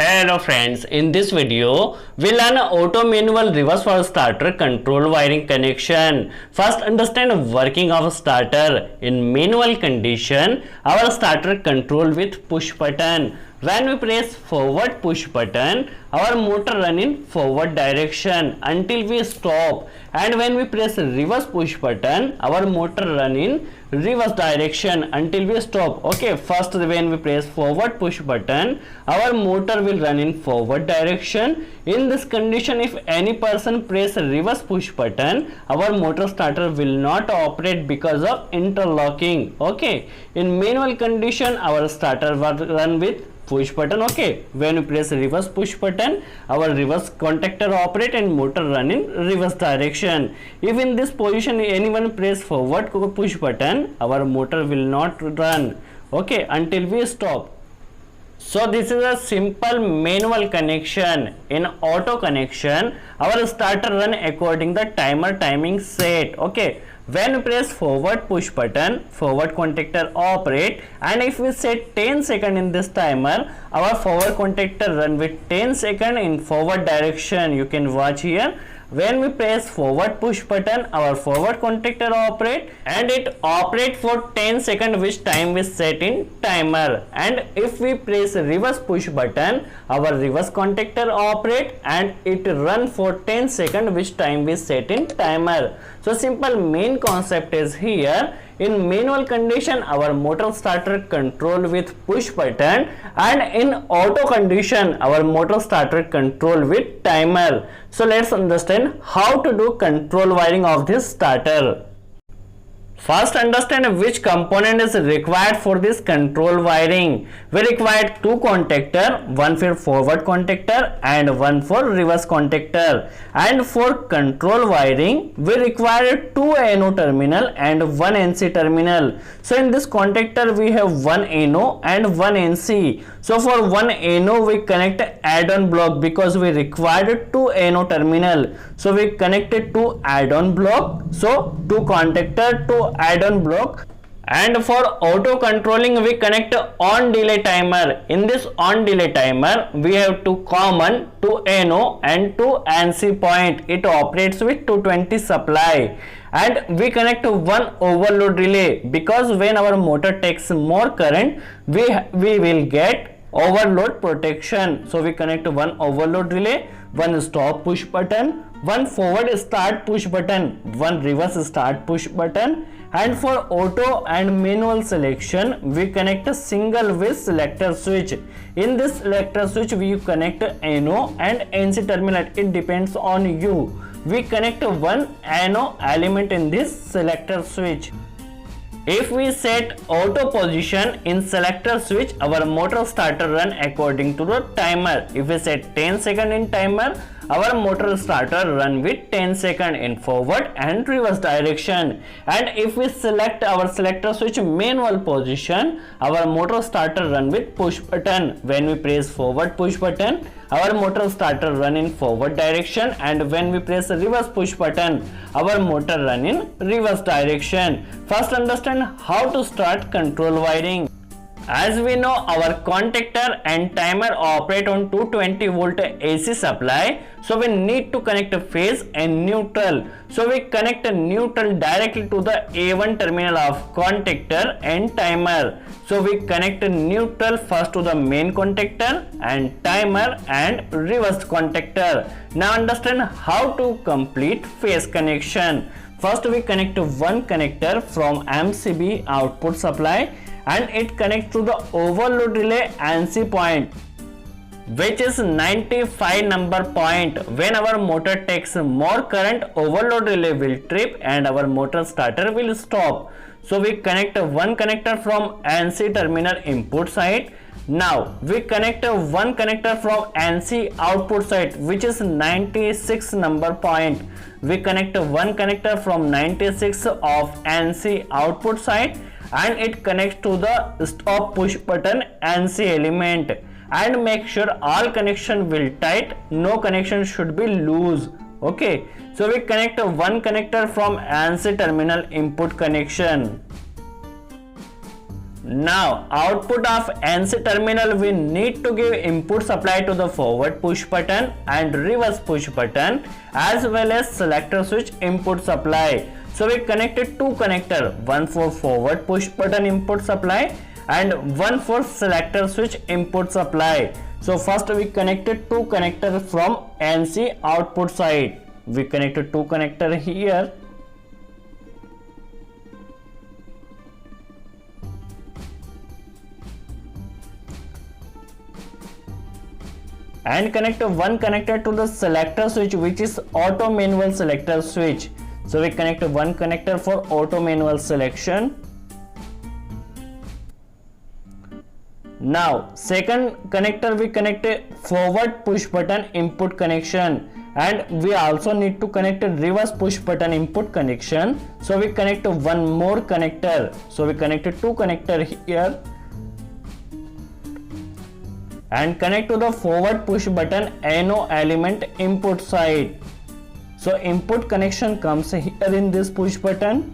Hello friends, in this video we learn auto manual reverse for starter control wiring connection. First understand working of starter. In manual condition, our starter control with push button. When we press forward push button, our motor run in forward direction until we stop, and when we press reverse push button, our motor run in reverse direction until we stop. Okay, first when we press forward push button, our motor will run in forward direction. In this condition, if any person press reverse push button, our motor starter will not operate because of interlocking. Okay, in manual condition, our starter will run with push button. Okay, when we press reverse push button, our reverse contactor operate and motor run in reverse direction. If in this position anyone press forward push button, our motor will not run, okay, until we stop. So this is a simple manual connection. In auto connection, our starter run according the timer timing set. Okay, when we press forward push button, forward contactor operate, and if we set 10 seconds in this timer, our forward contactor run with 10 seconds in forward direction. You can watch here. When we press forward push button, our forward contactor operate and it operate for 10 seconds, which time we set in timer. And if we press reverse push button, our reverse contactor operate and it run for 10 seconds, which time we set in timer. So simple main concept is here. In manual condition, our motor starter control with push button, and in auto condition, our motor starter control with timer. So let's understand how to do control wiring of this starter. First understand which component is required for this control wiring. We require two contactor, one for forward contactor and one for reverse contactor. And for control wiring, we require two NO terminal and one NC terminal. So in this contactor we have one NO and one NC. So for one NO we connect add-on block because we required two NO terminal. So we connected to add-on block. So two contactor to add-on block. And for auto controlling, we connect on delay timer. In this on delay timer, we have two common, two NO and two NC point. It operates with 220 supply. And we connect one overload relay because when our motor takes more current, we will get overload protection. So we connect one overload relay, one stop push button, one forward start push button, one reverse start push button. And for auto and manual selection, we connect a single way selector switch. In this selector switch, we connect NO and NC terminal. It depends on you. We connect one NO element in this selector switch. If we set auto position in selector switch, our motor starter run according to the timer. If we set 10 seconds in timer, our motor starter run with 10 seconds in forward and reverse direction. And if we select our selector switch manual position, our motor starter run with push button. When we press forward push button, our motor starter run in forward direction, and when we press reverse push button, our motor run in reverse direction. First understand how to start control wiring. As we know, our contactor and timer operate on 220 volt AC supply, so we need to connect a phase and neutral. So we connect a neutral directly to the A1 terminal of contactor and timer. So we connect a neutral first to the main contactor and timer and reverse contactor. Now understand how to complete phase connection. First we connect one connector from MCB output supply, and it connects to the overload relay NC point, which is 95 number point. When our motor takes more current, overload relay will trip and our motor starter will stop. So we connect one connector from NC terminal input side. Now we connect one connector from NC output side, which is 96 number point. We connect one connector from 96 of NC output side, and it connects to the stop push button NC element. And make sure all connection will tight, no connection should be loose. Okay, so we connect one connector from NC terminal input connection. Now output of NC terminal, we need to give input supply to the forward push button and reverse push button as well as selector switch input supply. So we connected two connector, one for forward push button input supply and one for selector switch input supply. So first we connected two connector from NC output side. We connected two connector here and connect one connector to the selector switch, which is auto manual selector switch. So we connect one connector for auto manual selection. Now second connector we connect a forward push button input connection, and we also need to connect a reverse push button input connection. So we connect one more connector. So we connected two connector here and connect to the forward push button NO element input side. So input connection comes here in this push button,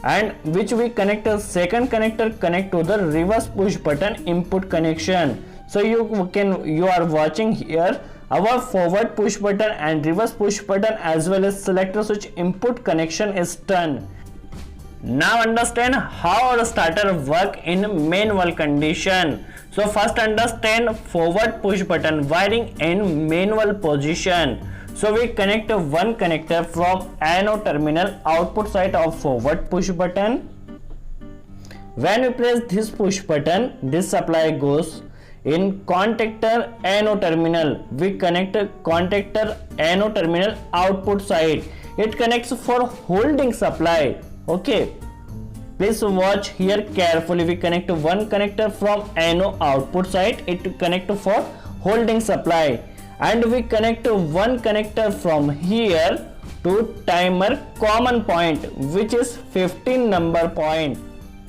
and which we connect a second connector connect to the reverse push button input connection. So you are watching here our forward push button and reverse push button as well as selector switch input connection is done. Now understand how our starter work in manual condition. So first understand forward push button wiring in manual position. So we connect one connector from NO terminal output side of forward push button. When we press this push button, this supply goes in contactor NO terminal. We connect contactor NO terminal output side. It connects for holding supply. Okay, please watch here carefully. We connect one connector from NO output side. It connect for holding supply, and we connect one connector from here to timer common point, which is 15 number point.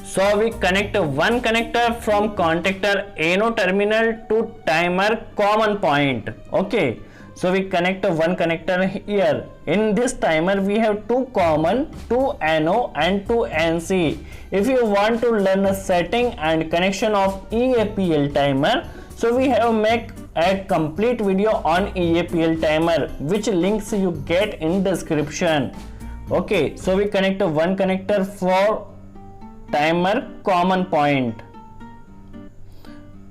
So we connect one connector from contactor NO terminal to timer common point. Okay, so we connect one connector here. In this timer we have two common, two NO and two NC. If you want to learn a setting and connection of EAPL timer, so we have make a complete video on EAPL timer, which links you get in description. Okay, so we connect one connector for timer common point.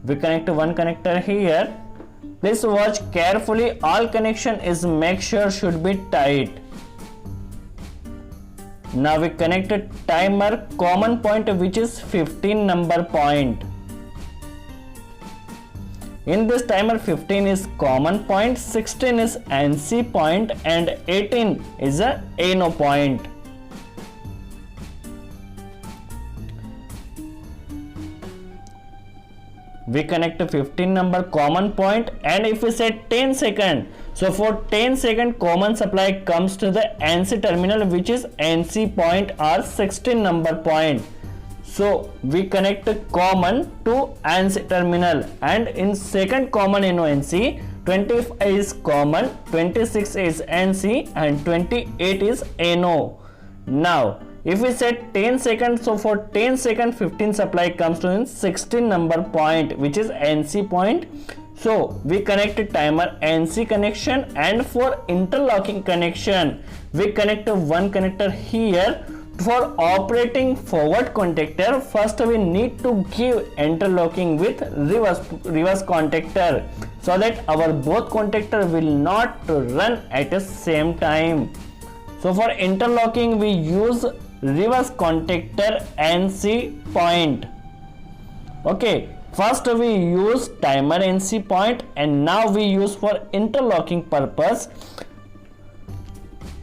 We connect one connector here. Please watch carefully. All connection is make sure should be tight. Now we connected timer common point, which is 15 number point. In this timer 15 is common point, 16 is NC point and 18 is a NO point. We connect a 15 number common point, and if we say 10 second, so for 10 second common supply comes to the NC terminal, which is NC point or 16 number point. So we connect a common to NC terminal, and in second common NC 25 is common, 26 is NC and 28 is NO. Now if we set 10 seconds, so for 10 second 15 supply comes to 16 number point, which is NC point. So we connect a timer NC connection, and for interlocking connection we connect one connector here. For operating forward contactor, first we need to give interlocking with reverse contactor, so that our both contactor will not run at the same time. So for interlocking we use reverse contactor NC point. Okay, first we use timer NC point, and now we use for interlocking purpose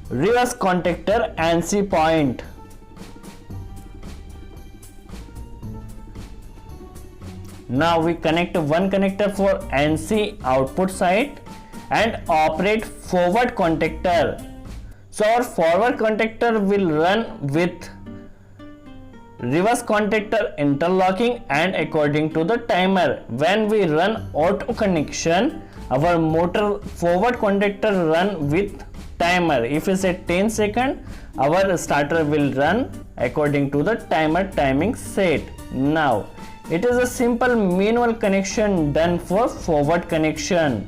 reverse contactor NC point. Now we connect one connector for NC output side and operate forward contactor. So our forward contactor will run with reverse contactor interlocking and according to the timer. When we run auto connection, our motor forward contactor run with timer. If we say 10 second, our starter will run according to the timer timing set. Now it is a simple manual connection done for forward connection.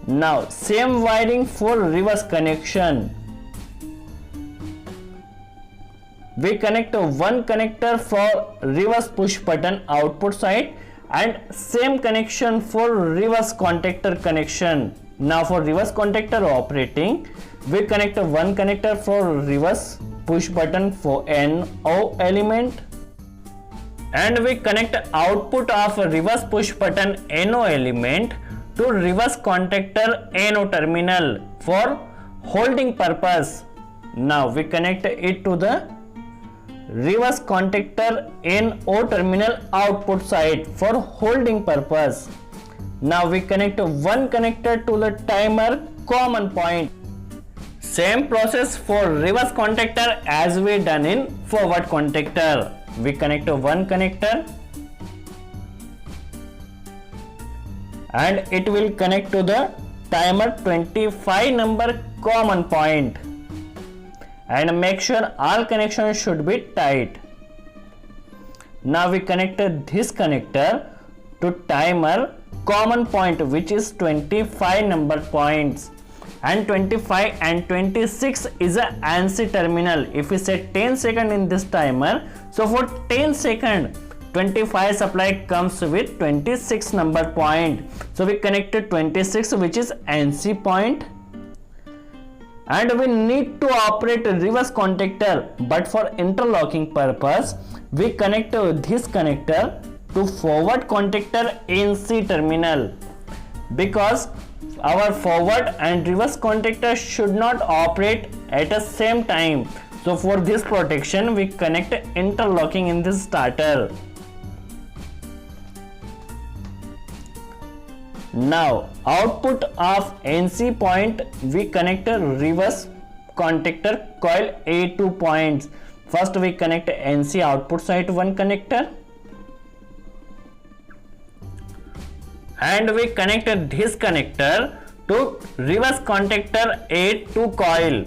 Now same wiring for reverse connection. We connect one connector for reverse push button output side and same connection for reverse contactor connection. Now for reverse contactor operating, we connect one connector for reverse push button for NO element and we connect output of reverse push button NO element to reverse contactor NO terminal for holding purpose. Now we connect it to the reverse contactor NO terminal output side for holding purpose. Now we connect one connector to the timer common point. Same process for reverse contactor as we done in forward contactor. We connect one connector and it will connect to the timer 25 number common point. And make sure all connections should be tight. Now we connected this connector to timer common point, which is 25 number points, and 25 and 26 is a ANSI terminal. If we set 10 second in this timer, so for 10 second 25 supply comes with 26 number point. So we connected 26, which is ANSI point. And we need to operate a reverse contactor, but for interlocking purpose we connect this connector to forward contactor NC terminal, because our forward and reverse contactor should not operate at the same time. So for this protection we connect interlocking in this starter. Now output of NC point we connect a reverse contactor coil A2 points. First we connect NC output side one connector and we connect this connector to reverse contactor A2 coil.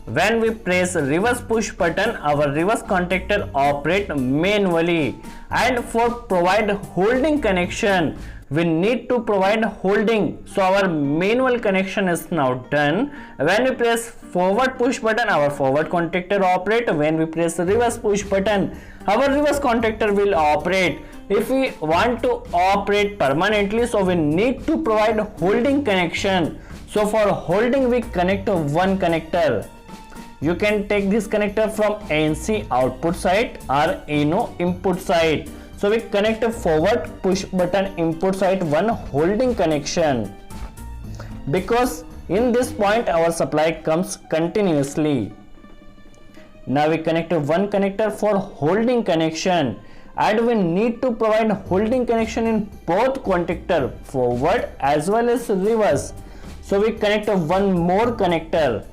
When we press reverse push button, our reverse contactor operate manually, and for provide holding connection we need to provide holding. So our manual connection is now done. When we press forward push button, our forward contactor operate. When we press reverse push button, our reverse contactor will operate. If we want to operate permanently, so we need to provide holding connection. So for holding we connect one connector. You can take this connector from NC output side or NO input side. So we connect a forward push button input side one holding connection, because in this point our supply comes continuously. Now we connect one connector for holding connection, and we need to provide holding connection in both contactor, forward as well as reverse. So we connect one more connector.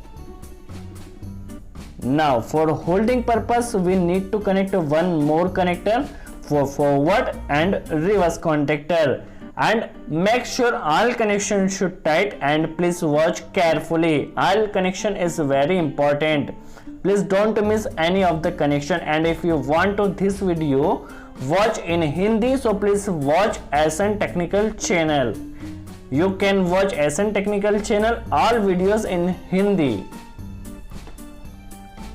Now for holding purpose we need to connect one more connector for forward and reverse contactor, and make sure all connection should tight, and please watch carefully. All connection is very important. Please don't miss any of the connection. And if you want to this video watch in Hindi, so please watch SN Technical channel. You can watch SN Technical channel all videos in Hindi.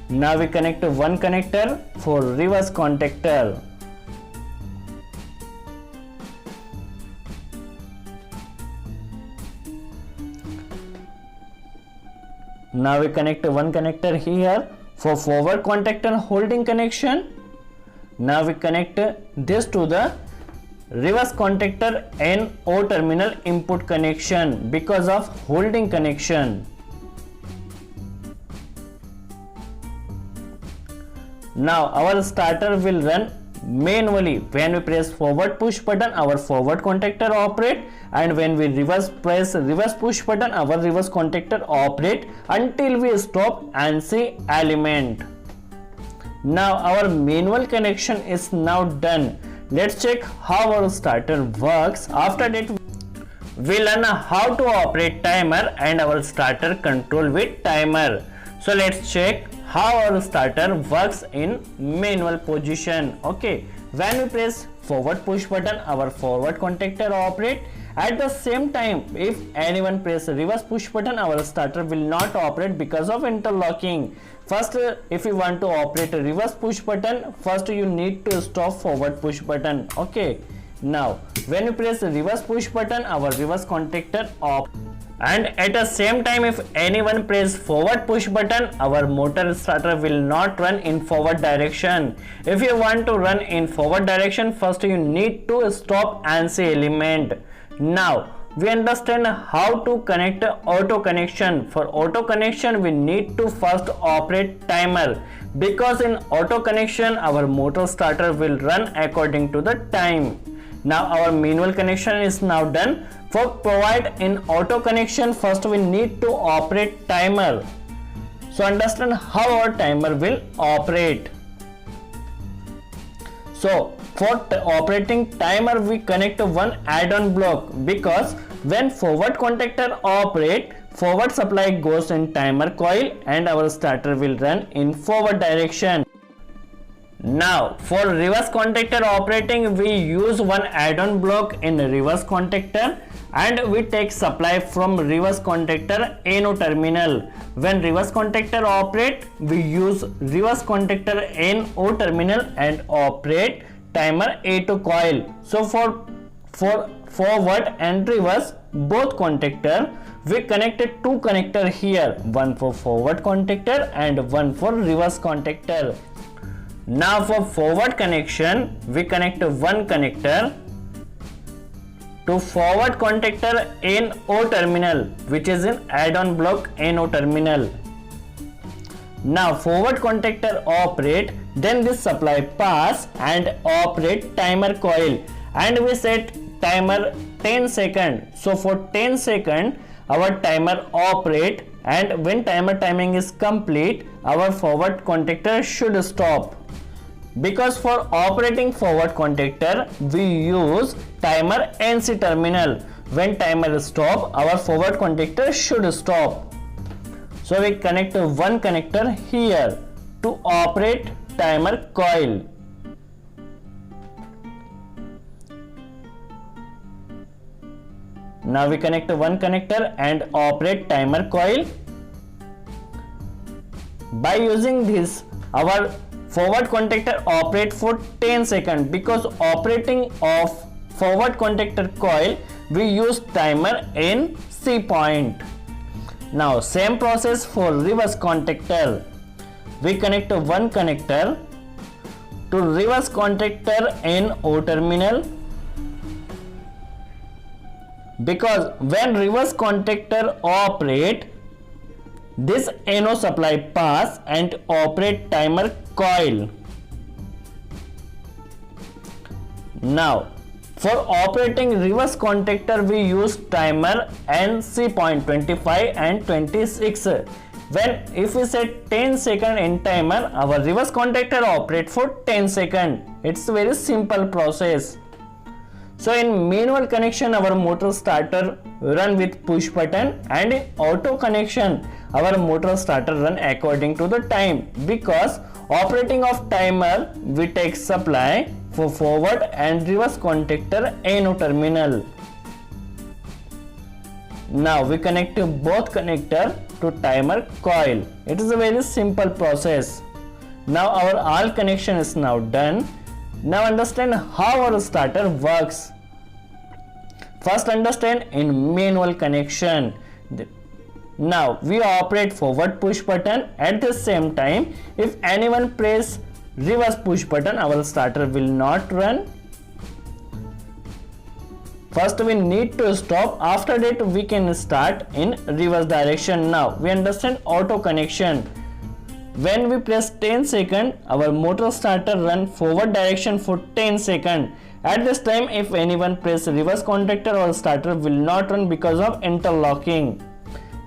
Now we connect one connector for reverse contactor. Now we connect one connector here for forward contactor holding connection. Now we connect this to the reverse contactor NO terminal input connection because of holding connection. Now our starter will run manually. When we press forward push button, our forward contactor operate, and when we press reverse push button, our reverse contactor operate until we stop ANSI element. Now our manual connection is now done. Let's check how our starter works. After that we learn how to operate timer and our starter control with timer. So let's check how our starter works in manual position. Okay, when we press forward push button, our forward contactor operate. At the same time, if anyone press reverse push button, our starter will not operate because of interlocking. First, if you want to operate a reverse push button, first you need to stop forward push button. Okay, now when you press reverse push button, our reverse contactor off. And at the same time, if anyone press forward push button, our motor starter will not run in forward direction. If you want to run in forward direction, first you need to stop ANSI element. Now we understand how to connect auto connection. For auto connection, we need to first operate timer, because in auto connection our motor starter will run according to the time. Now our manual connection is now done. For provide in auto connection, first we need to operate timer. So understand how our timer will operate. So for operating timer, we connect one add-on block, because when forward contactor operate, forward supply goes in timer coil and our starter will run in forward direction. Now for reverse contactor operating, we use one add-on block in reverse contactor and we take supply from reverse contactor NO terminal. When reverse contactor operate, we use reverse contactor NO terminal and operate timer A2 coil. So for forward and reverse both contactor, we connected two connector here, one for forward contactor and one for reverse contactor. Now for forward connection, we connect one connector to forward contactor NO terminal, which is in add-on block NO terminal. Now forward contactor operate, then this supply pass and operate timer coil, and we set timer 10 second. So for 10 second our timer operate, and when timer timing is complete, our forward contactor should stop. Because for operating forward contactor, we use timer NC terminal. When timer stop, our forward contactor should stop. So we connect one connector here to operate timer coil. Now we connect one connector and operate timer coil. By using this, our forward contactor operate for 10 seconds. Because operating of forward contactor coil, we use timer in C point. Now same process for reverse contactor. We connect one connector to reverse contactor NO terminal, because when reverse contactor operate, this NO supply pass and operate timer coil. Now for operating reverse contactor, we use timer NC point 25 and 26. When if we set 10 second in timer, our reverse contactor operate for 10 second. It's a very simple process. So in manual connection, our motor starter run with push button, and in auto connection our motor starter run according to the time, because operating of timer we take supply for forward and reverse contactor NO terminal. Now we connect both connector to timer coil. It is a very simple process. Now our all connection is now done. Now understand how our starter works. First understand in manual connection. Now we operate forward push button. At the same time, if anyone press reverse push button, our starter will not run. First we need to stop, after that we can start in reverse direction. Now we understand auto connection. When we press 10 second, our motor starter run forward direction for 10 second. At this time, if anyone press reverse contactor, our starter will not run because of interlocking.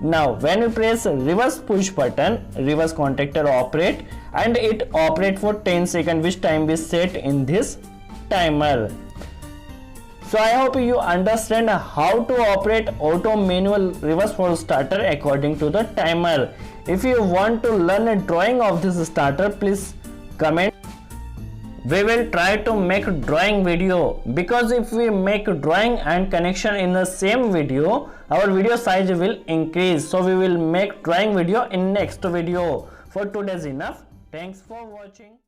Now when we press reverse push button, reverse contactor operate, and it operate for 10 seconds, which time we set in this timer. So I hope you understand how to operate auto manual reverse forward starter according to the timer. If you want to learn a drawing of this starter, please comment. We will try to make drawing video, because if we make drawing and connection in the same video, our video size will increase. So we will make drawing video in next video. For today is enough. Thanks for watching.